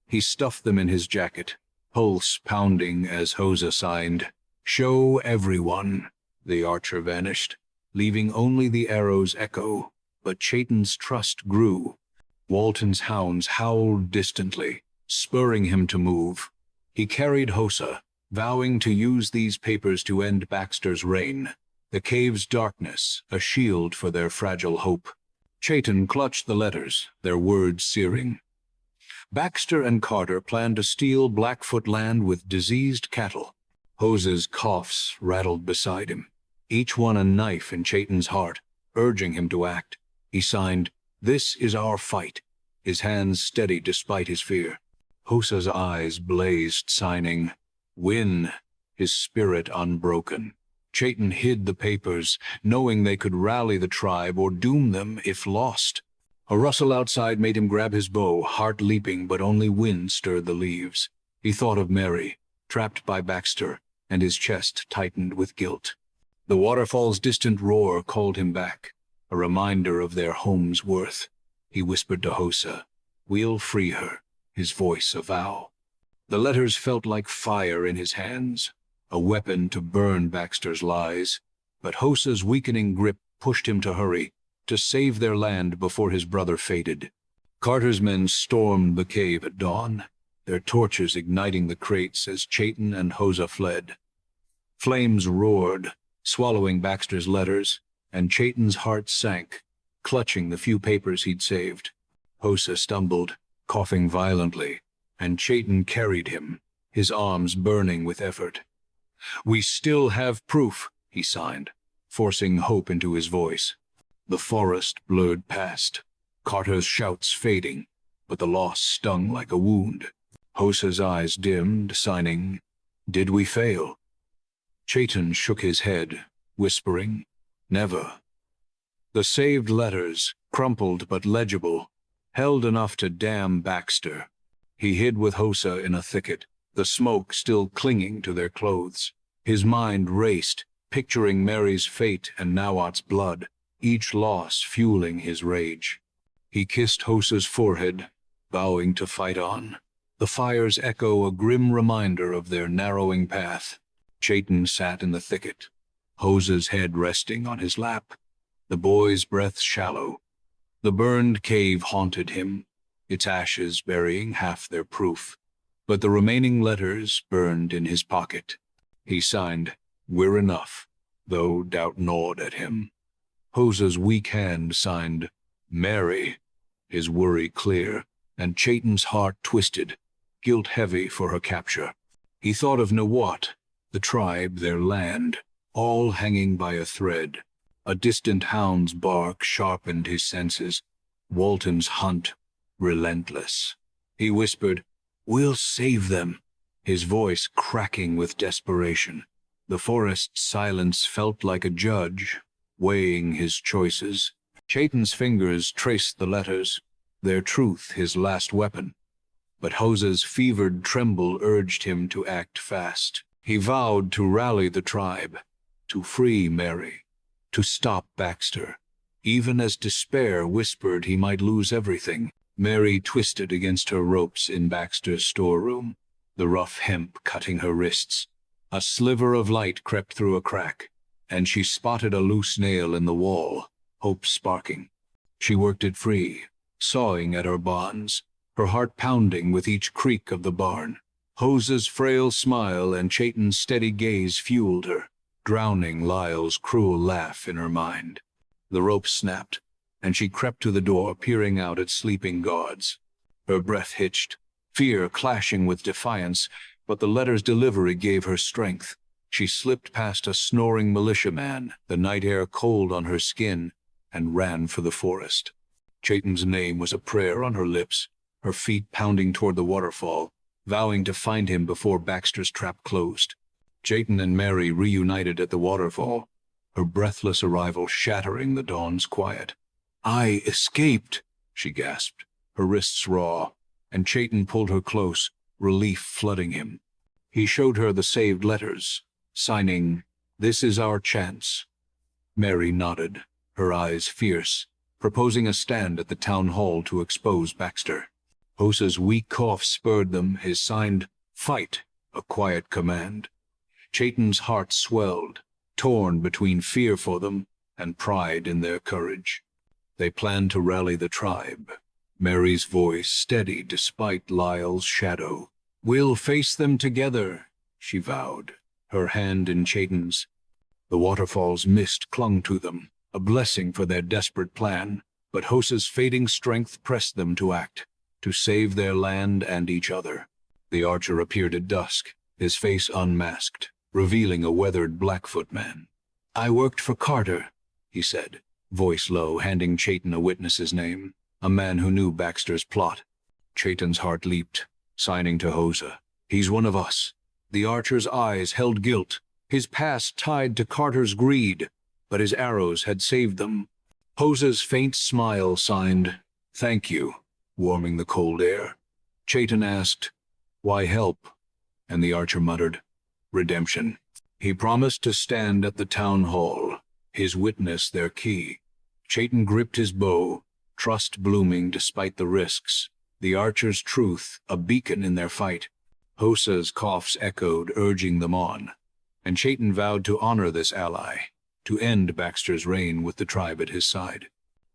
He stuffed them in his jacket, pulse pounding as Hosa signed, "Show everyone." The archer vanished, leaving only the arrows echo, but Chaitin's trust grew. Walton's hounds howled distantly, spurring him to move. He carried Hosa, vowing to use these papers to end Baxter's reign, the cave's darkness a shield for their fragile hope. Chaitin clutched the letters, their words searing. Baxter and Carter planned to steal Blackfoot land with diseased cattle. Hosa's coughs rattled beside him, each one a knife in Chaitin's heart, urging him to act. He signed, "This is our fight," his hands steady despite his fear. Hosa's eyes blazed, signing, "Win," his spirit unbroken. Chaitin hid the papers, knowing they could rally the tribe or doom them if lost. A rustle outside made him grab his bow, heart leaping, but only wind stirred the leaves. He thought of Mary, trapped by Baxter, and his chest tightened with guilt. The waterfall's distant roar called him back, a reminder of their home's worth. He whispered to Hosa, "We'll free her," his voice a vow. The letters felt like fire in his hands, a weapon to burn Baxter's lies, but Hosa's weakening grip pushed him to hurry, to save their land before his brother faded. Carter's men stormed the cave at dawn, their torches igniting the crates as Chaitin and Hosa fled. Flames roared, swallowing Baxter's letters, and Chaitin's heart sank, clutching the few papers he'd saved. Hosa stumbled, coughing violently, and Chaitin carried him, his arms burning with effort. "We still have proof," he signed, forcing hope into his voice. The forest blurred past, Carter's shouts fading, but the loss stung like a wound. Hosa's eyes dimmed, signing, "Did we fail?" Chaitin shook his head, whispering, "Never." The saved letters, crumpled but legible, held enough to damn Baxter. He hid with Hosa in a thicket, the smoke still clinging to their clothes. His mind raced, picturing Mary's fate and Nawat's blood, each loss fueling his rage. He kissed Hosa's forehead, vowing to fight on. The fire's echo a grim reminder of their narrowing path. Chaitin sat in the thicket, Hosa's head resting on his lap, the boy's breath shallow. The burned cave haunted him, its ashes burying half their proof, but the remaining letters burned in his pocket. He signed, "We're enough," though doubt gnawed at him. Hosa's weak hand signed, "Mary," his worry clear, and Chaitin's heart twisted, guilt heavy for her capture. He thought of Nawat, the tribe, their land, all hanging by a thread. A distant hound's bark sharpened his senses, Walton's hunt relentless. He whispered, "We'll save them," his voice cracking with desperation. The forest's silence felt like a judge, weighing his choices. Chaitin's fingers traced the letters, their truth his last weapon. But Hosa's fevered tremble urged him to act fast. He vowed to rally the tribe, to free Mary, to stop Baxter, even as despair whispered he might lose everything. Mary twisted against her ropes in Baxter's storeroom, the rough hemp cutting her wrists. A sliver of light crept through a crack, and she spotted a loose nail in the wall, hope sparking. She worked it free, sawing at her bonds, her heart pounding with each creak of the barn. Hosa's frail smile and Chaitin's steady gaze fueled her, drowning Lyle's cruel laugh in her mind. The rope snapped, and she crept to the door, peering out at sleeping guards. Her breath hitched, fear clashing with defiance, but the letter's delivery gave her strength. She slipped past a snoring militiaman, the night air cold on her skin, and ran for the forest. Chaitin's name was a prayer on her lips, her feet pounding toward the waterfall, vowing to find him before Baxter's trap closed. Chaitin and Mary reunited at the waterfall, her breathless arrival shattering the dawn's quiet. I escaped, she gasped, her wrists raw, and Chayton pulled her close, relief flooding him. He showed her the saved letters, signing, "This is our chance." Mary nodded, her eyes fierce, proposing a stand at the town hall to expose Baxter. Hosa's weak cough spurred them, his signed, "Fight," a quiet command. Chayton's heart swelled, torn between fear for them and pride in their courage. They planned to rally the tribe, Mary's voice steady despite Lyle's shadow. "We'll face them together," she vowed, her hand in Chayton's. The waterfall's mist clung to them, a blessing for their desperate plan, but Hosa's fading strength pressed them to act, to save their land and each other. The archer appeared at dusk, his face unmasked, revealing a weathered Blackfoot man. "I worked for Carter," he said, voice low, handing Chayton a witness's name, a man who knew Baxter's plot. Chayton's heart leaped, signing to Hosa, "He's one of us." The archer's eyes held guilt, his past tied to Carter's greed, but his arrows had saved them. Hosa's faint smile signed, "Thank you," warming the cold air. Chayton asked, "Why help?" And the archer muttered, "Redemption." He promised to stand at the town hall, his witness their key. Chayton gripped his bow, trust blooming despite the risks, the archer's truth a beacon in their fight. Hosa's coughs echoed, urging them on, and Chayton vowed to honor this ally, to end Baxter's reign with the tribe at his side.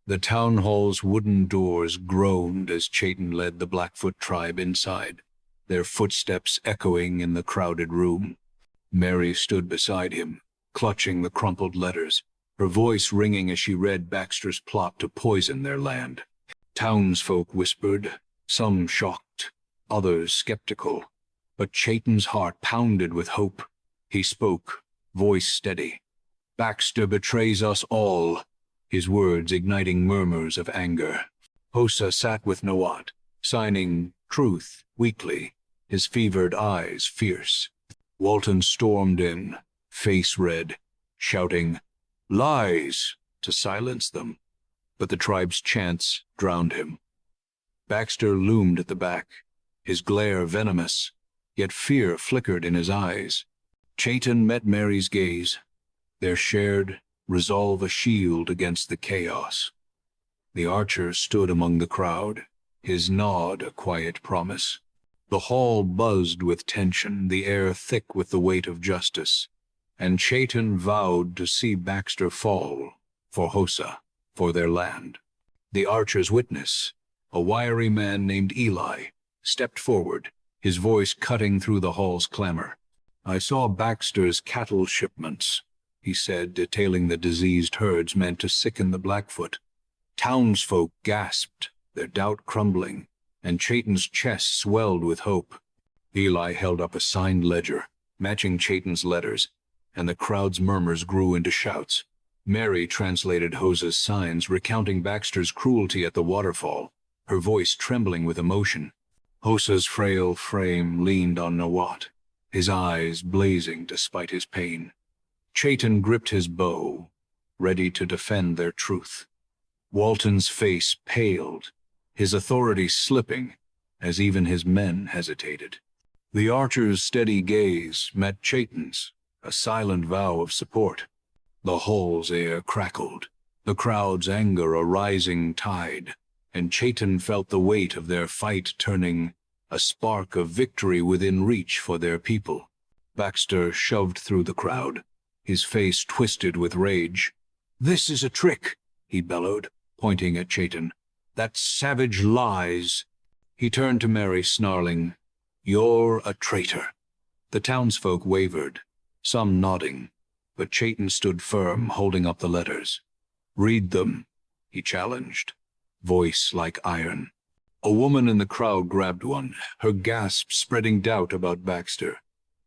The town hall's wooden doors groaned as Chayton led the Blackfoot tribe inside, their footsteps echoing in the crowded room. Mary stood beside him, clutching the crumpled letters, her voice ringing as she read Baxter's plot to poison their land. Townsfolk whispered, some shocked, others skeptical, but Chayton's heart pounded with hope. He spoke, voice steady. "Baxter betrays us all," his words igniting murmurs of anger. Hosa sat with Nawat, signing truth weakly, his fevered eyes fierce. Walton stormed in, face red, shouting, "Lies!" to silence them, but the tribe's chants drowned him. Baxter loomed at the back, his glare venomous, yet fear flickered in his eyes. Chayton met Mary's gaze, their shared resolve a shield against the chaos. The archer stood among the crowd, his nod a quiet promise. The hall buzzed with tension, the air thick with the weight of justice, and Chayton vowed to see Baxter fall, for Hosa, for their land. The archer's witness, a wiry man named Eli, stepped forward, his voice cutting through the hall's clamor. "I saw Baxter's cattle shipments," he said, detailing the diseased herds meant to sicken the Blackfoot. Townsfolk gasped, their doubt crumbling, and Chayton's chest swelled with hope. Eli held up a signed ledger, matching Chayton's letters, and the crowd's murmurs grew into shouts. Mary translated Hosa's signs, recounting Baxter's cruelty at the waterfall, her voice trembling with emotion. Hosa's frail frame leaned on Nawat, his eyes blazing despite his pain. Chayton gripped his bow, ready to defend their truth. Walton's face paled, his authority slipping, as even his men hesitated. The archer's steady gaze met Chayton's, a silent vow of support. The hall's air crackled, the crowd's anger a rising tide, and Chayton felt the weight of their fight turning, a spark of victory within reach for their people. Baxter shoved through the crowd, his face twisted with rage. "This is a trick," he bellowed, pointing at Chayton. "That savage lies." He turned to Mary, snarling, "You're a traitor." The townsfolk wavered, some nodding, but Chayton stood firm, holding up the letters. "Read them," he challenged, voice like iron. A woman in the crowd grabbed one, her gasp spreading doubt about Baxter.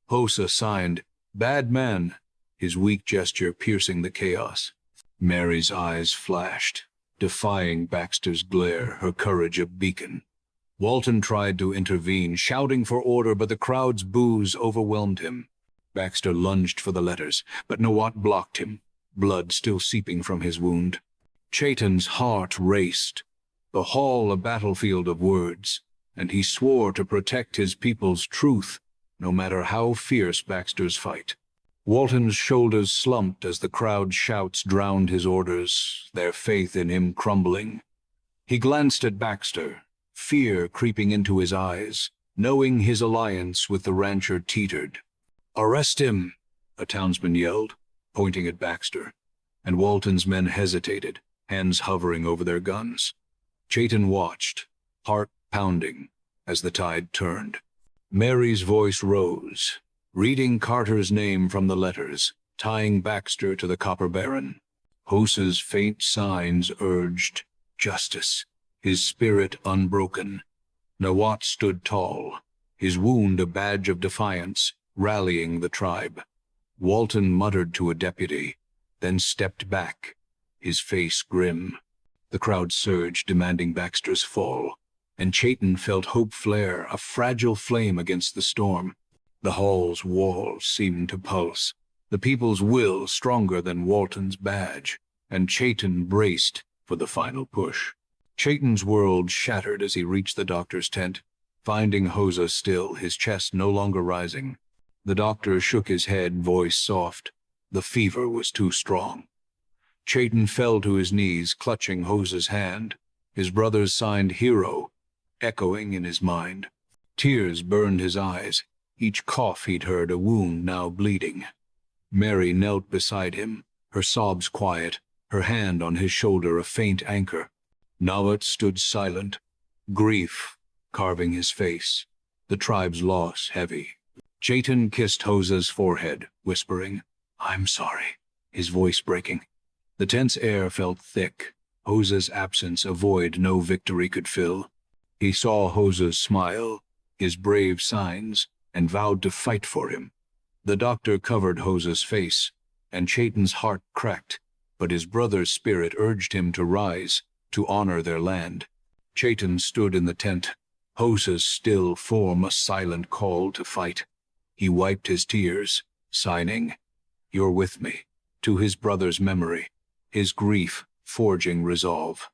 Hosa signed, "Bad man," his weak gesture piercing the chaos. Mary's eyes flashed, defying Baxter's glare, her courage a beacon. Walton tried to intervene, shouting for order, but the crowd's boos overwhelmed him. Baxter lunged for the letters, but Nawat blocked him, blood still seeping from his wound. Chaitin's heart raced, the hall a battlefield of words, and he swore to protect his people's truth, no matter how fierce Baxter's fight. Walton's shoulders slumped as the crowd's shouts drowned his orders, their faith in him crumbling. He glanced at Baxter, fear creeping into his eyes, knowing his alliance with the rancher teetered. "Arrest him!" a townsman yelled, pointing at Baxter, and Walton's men hesitated, hands hovering over their guns. Chaitin watched, heart pounding, as the tide turned. Mary's voice rose, reading Carter's name from the letters, tying Baxter to the copper baron. Hosa's faint signs urged justice, his spirit unbroken. Nawat stood tall, his wound a badge of defiance, rallying the tribe. Walton muttered to a deputy, then stepped back, his face grim. The crowd surged, demanding Baxter's fall, and Chaitin felt hope flare, a fragile flame against the storm. The hall's walls seemed to pulse, the people's will stronger than Walton's badge, and Chaitin braced for the final push. Chaitin's world shattered as he reached the doctor's tent, finding Hosa still, his chest no longer rising. The doctor shook his head, voice soft. The fever was too strong. Chaitin fell to his knees, clutching Hosa's hand, his brother's signed hero, echoing in his mind. Tears burned his eyes, each cough he'd heard a wound now bleeding. Mary knelt beside him, her sobs quiet, her hand on his shoulder a faint anchor. Nawat stood silent, grief carving his face, the tribe's loss heavy. Chaitin kissed Hosa's forehead, whispering, "I'm sorry," his voice breaking. The tense air felt thick, Hosa's absence a void no victory could fill. He saw Hosa's smile, his brave signs, and vowed to fight for him. The doctor covered Hosa's face, and Chaitin's heart cracked, but his brother's spirit urged him to rise, to honor their land. Chaitin stood in the tent, Hosa's still form a silent call to fight. He wiped his tears, signing, "You're with me," to his brother's memory, his grief forging resolve.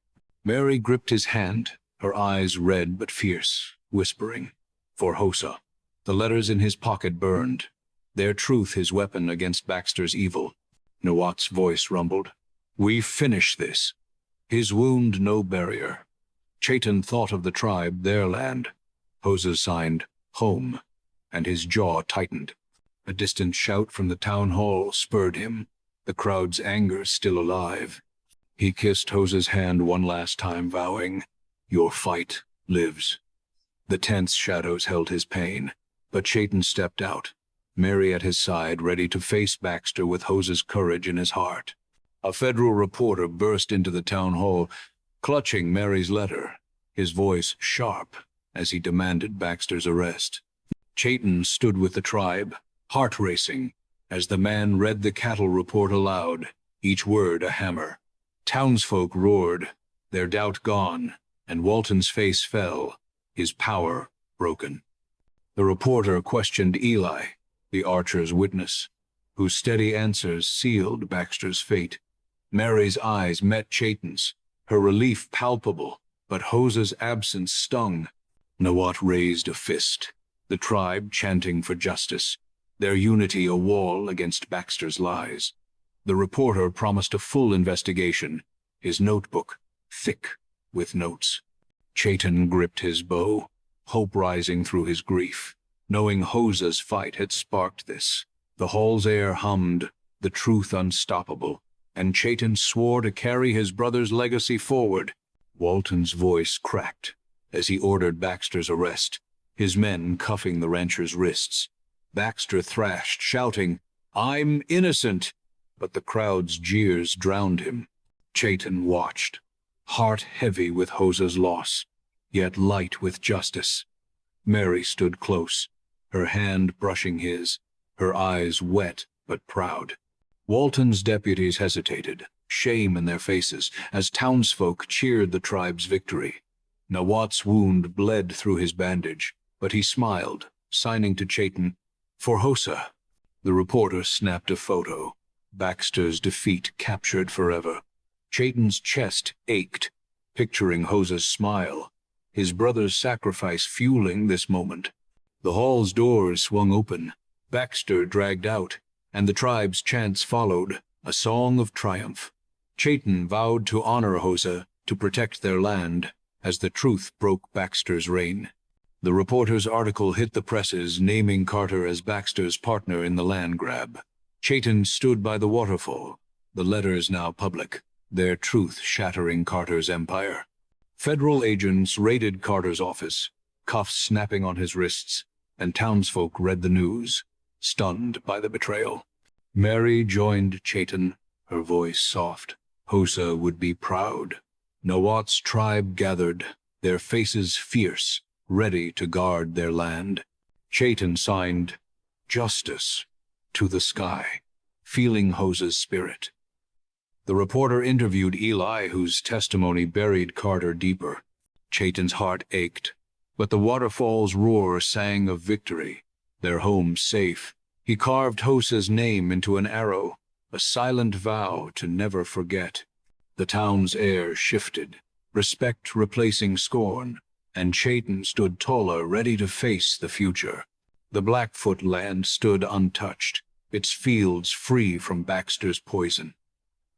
Mary gripped his hand, her eyes red but fierce, whispering, "For Hosa." The letters in his pocket burned, their truth his weapon against Baxter's evil. Nawat's voice rumbled, "We finish this." His wound no barrier. Chaitin thought of the tribe, their land. Hosa signed, "Home," and his jaw tightened. A distant shout from the town hall spurred him, the crowd's anger still alive. He kissed Hosa's hand one last time, vowing, "Your fight lives." The tense shadows held his pain, but Chaitin stepped out, Mary at his side, ready to face Baxter with Hosa's courage in his heart. A federal reporter burst into the town hall, clutching Mary's letter, his voice sharp as he demanded Baxter's arrest. Chaitin stood with the tribe, heart racing, as the man read the cattle report aloud, each word a hammer. Townsfolk roared, their doubt gone, and Walton's face fell, his power broken. The reporter questioned Eli, the archer's witness, whose steady answers sealed Baxter's fate. Mary's eyes met Chaitin's, her relief palpable, but Hosa's absence stung. Nawat raised a fist, the tribe chanting for justice, their unity a wall against Baxter's lies. The reporter promised a full investigation, his notebook thick with notes. Chaitin gripped his bow, hope rising through his grief, knowing Hosa's fight had sparked this. The hall's air hummed, the truth unstoppable, and Chaitin swore to carry his brother's legacy forward. Walton's voice cracked as he ordered Baxter's arrest, his men cuffing the rancher's wrists. Baxter thrashed, shouting, "I'm innocent!" But the crowd's jeers drowned him. Chaitin watched, heart heavy with Hosa's loss, yet light with justice. Mary stood close, her hand brushing his, her eyes wet but proud. Walton's deputies hesitated, shame in their faces, as townsfolk cheered the tribe's victory. Nawat's wound bled through his bandage, but he smiled, signing to Chaitin, "For Hosa." The reporter snapped a photo, Baxter's defeat captured forever. Chayton's chest ached, picturing Hosa's smile, his brother's sacrifice fueling this moment. The hall's doors swung open, Baxter dragged out, and the tribe's chants followed, a song of triumph. Chayton vowed to honor Hosa, to protect their land, as the truth broke Baxter's reign. The reporter's article hit the presses, naming Carter as Baxter's partner in the land grab. Chayton stood by the waterfall, the letters now public, their truth shattering Carter's empire. Federal agents raided Carter's office, cuffs snapping on his wrists, and townsfolk read the news, stunned by the betrayal. Mary joined Chayton, her voice soft. Hosa would be proud. Nawat's tribe gathered, their faces fierce, ready to guard their land. Chayton signed, "Justice to the sky," feeling Hosa's spirit. The reporter interviewed Eli, whose testimony buried Carter deeper. Chayton's heart ached, but the waterfall's roar sang of victory, their home safe. He carved Hosa's name into an arrow, a silent vow to never forget. The town's air shifted, respect replacing scorn, and Chayton stood taller, ready to face the future. The Blackfoot land stood untouched, its fields free from Baxter's poison.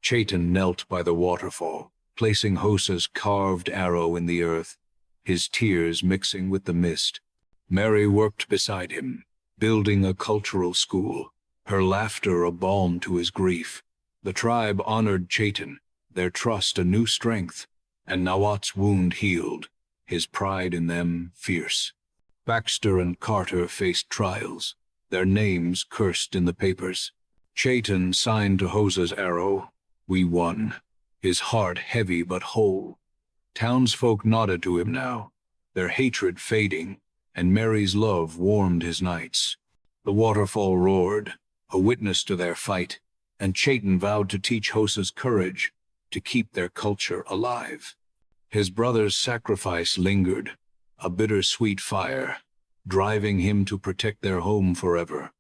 Chayton knelt by the waterfall, placing Hosa's carved arrow in the earth, his tears mixing with the mist. Mary worked beside him, building a cultural school, her laughter a balm to his grief. The tribe honored Chayton, their trust a new strength, and Nawat's wound healed, his pride in them fierce. Baxter and Carter faced trials, their names cursed in the papers. Chayton signed to Hosa's arrow. We won, his heart heavy but whole. Townsfolk nodded to him now, their hatred fading, and Mary's love warmed his nights. The waterfall roared, a witness to their fight, and Chayton vowed to teach Hosa's courage, to keep their culture alive. His brother's sacrifice lingered, a bittersweet fire, driving him to protect their home forever.